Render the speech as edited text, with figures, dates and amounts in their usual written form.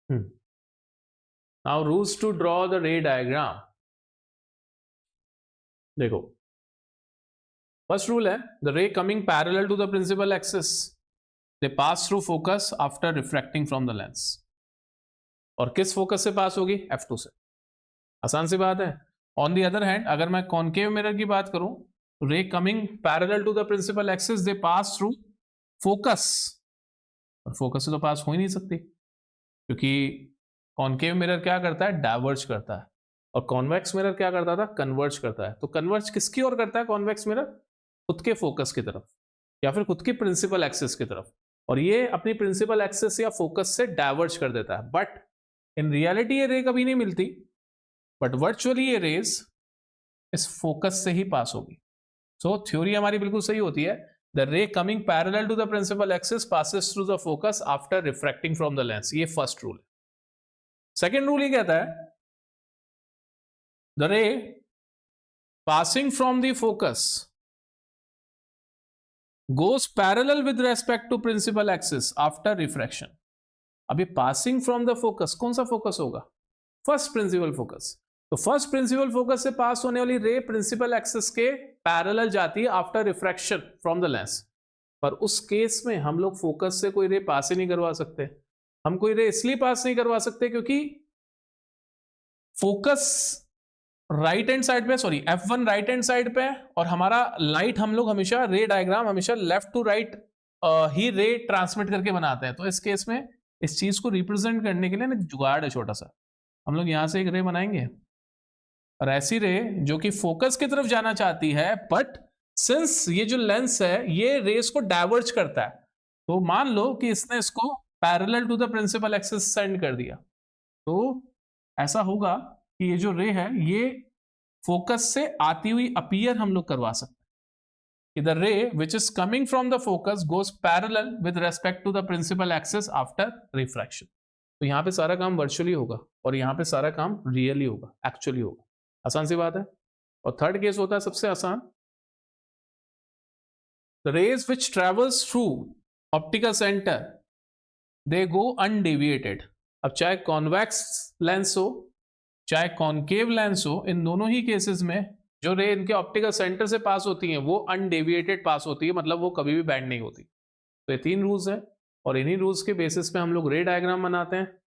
Now rules to draw the ray diagram. देखो, first rule है the ray coming parallel to the principal axis they pass through focus after refracting from the lens. और किस focus से पास होगी? F2 से। आसान सी बात है। ऑन दी अदर हैंड अगर मैं कॉन्केव मिरर की बात करूं, ray coming parallel to the principal axis they pass through focus, और फोकस से तो पास हो ही नहीं सकती, क्योंकि कॉन्केव मिरर क्या करता है? डाइवर्ज करता है। और कॉन्वेक्स मिरर क्या करता था? कन्वर्ज करता है। तो कन्वर्ज किसकी ओर करता है कॉन्वेक्स मिरर? खुद के फोकस की तरफ, या फिर खुद की प्रिंसिपल एक्सिस की तरफ। और ये अपनी प्रिंसिपल एक्सिस या फोकस से डाइवर्ज कर देता है। बट इन रियलिटी ये रे कभी नहीं मिलती, बट वर्चुअली ये रेज इस फोकस से ही पास होगी। सो थ्योरी हमारी बिल्कुल सही होती है। The ray coming parallel to the principal axis passes through the focus after refracting from the lens. ये फर्स्ट रूल है। सेकेंड रूल ये कहता है द रे passing from the focus goes parallel with respect to principal axis after refraction। अभी passing from the focus, कौन सा focus होगा? First principle focus. तो फर्स्ट प्रिंसिपल फोकस से पास होने वाली रे प्रिंसिपल एक्सिस के पैरेलल जाती है after refraction from the lens. पर उस केस में हम लोग फोकस से कोई रे पास ही नहीं करवा सकते। हम कोई रे इसलिए पास नहीं करवा सकते क्योंकि फोकस राइट हैंड साइड पे, sorry F1 right hand side पे, और हमारा लाइट हम लोग हमेशा रे डायग्राम हमेशा लेफ्ट टू राइट ही रे ट्रांसमिट करके बनाते हैं। तो इस केस में इस चीज को रिप्रेजेंट करने के लिए ना जुगाड़ है छोटा सा। हम लोग यहां से एक रे बनाएंगे, और ऐसी रे जो कि फोकस की तरफ जाना चाहती है, बट सिंस ये जो लेंस है ये रेस को डाइवर्ज करता है, तो मान लो कि इसने इसको parallel to the principal axis send कर दिया, तो ऐसा होगा कि ये जो रे है ये फोकस से आती हुई अपीयर हम लोग करवा सकते हैं। The ray which is coming from the focus goes parallel with respect to the principal axis after refraction. तो यहां पे सारा काम वर्चुअली होगा, और यहां पे सारा काम रियली होगा, एक्चुअली होगा। आसान सी बात है। और थर्ड केस होता है सबसे आसान, the rays which travels through optical centre they go undeviated. अब चाहे कॉन्वेक्स लेंस हो चाहे कॉन्केव लेंस हो, इन दोनों ही केसेस में जो रे इनके ऑप्टिकल सेंटर से पास होती हैं वो अनडेविएटेड पास होती है, मतलब वो कभी भी बैंड नहीं होती। तो ये तीन रूल्स हैं, और इन्हीं रूल्स के बेसिस पे हम लोग रे डायग्राम बनाते हैं।